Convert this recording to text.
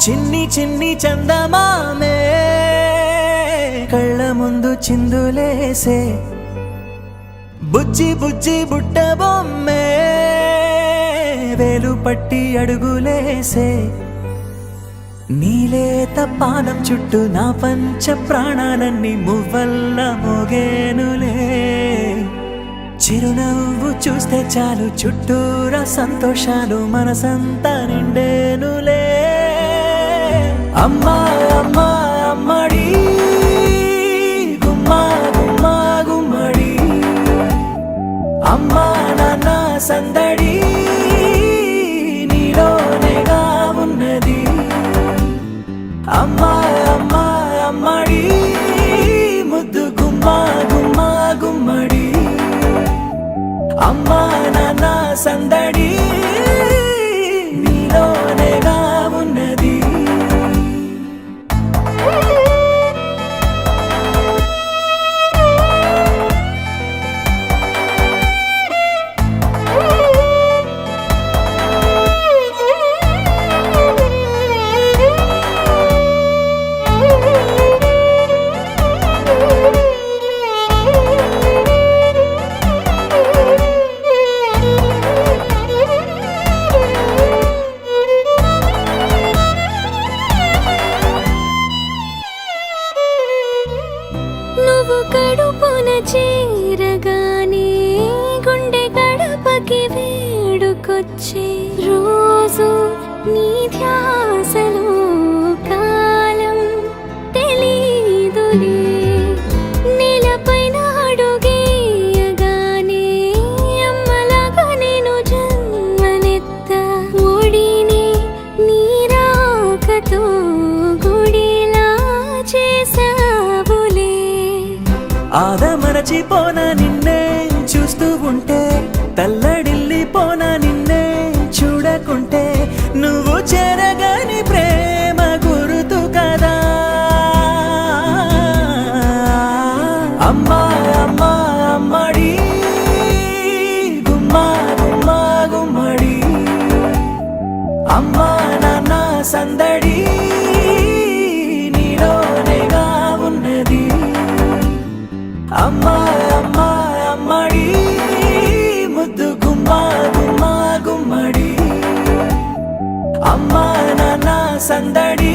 చిన్ని చిన్ని చందమామే కళ్ళ ముందు చిందులేసే బుజ్జి బుజ్జి బుట్ట బొమ్మే వేలు పట్టి అడుగులేసే నీలేత పానం చుట్టూ నా పంచ ప్రాణాలన్నీ మువ్వల్ల మోగేనులే చిరునవ్వు చూస్తే చాలు చుట్టూరా సంతోషాలు మనసంతా నిండేనులే అమ్మా అమ్మా అమ్మడి గుమ్మా గుమ్మా గుమ్మడి అమ్మా నాన్న సందడి నీలోనేగా ఉన్నది అమ్మా అమ్మా అమ్మడి ముద్దు గుమ్మా గుమ్మా గుమ్మడి అమ్మా నాన్న సందడి నీలోనేగా ఉన్నది కడుపున చేరగానే గుండె గడపకి వేడుకొచ్చే రోజు నీ ధ్యాసలో కాలం తెలీదులే నేలపైన అడుగేయగానే అమ్మలాగా నేను జన్మనెత్త ఒడిని నీ రాకతో గుడిలా చేసావులే ఆదమరచిపోనా నిన్నే చూస్తూ ఉంటే తల్లడిల్లిపోనా నిన్నే చూడకుంటే నువ్వు చెరగని ప్రేమ గురుతు కదా అమ్మా అమ్మా అమ్మడి గుమ్మా గుమ్మా గుమ్మడి అమ్మా నాన్న సందడి నీలోనేగా ఉన్నది అమ్మా అమ్మా అమ్మడి ముద్దు గుమ్మా గుమ్మా గుమ్మడి అమ్మా నాన్న సందడి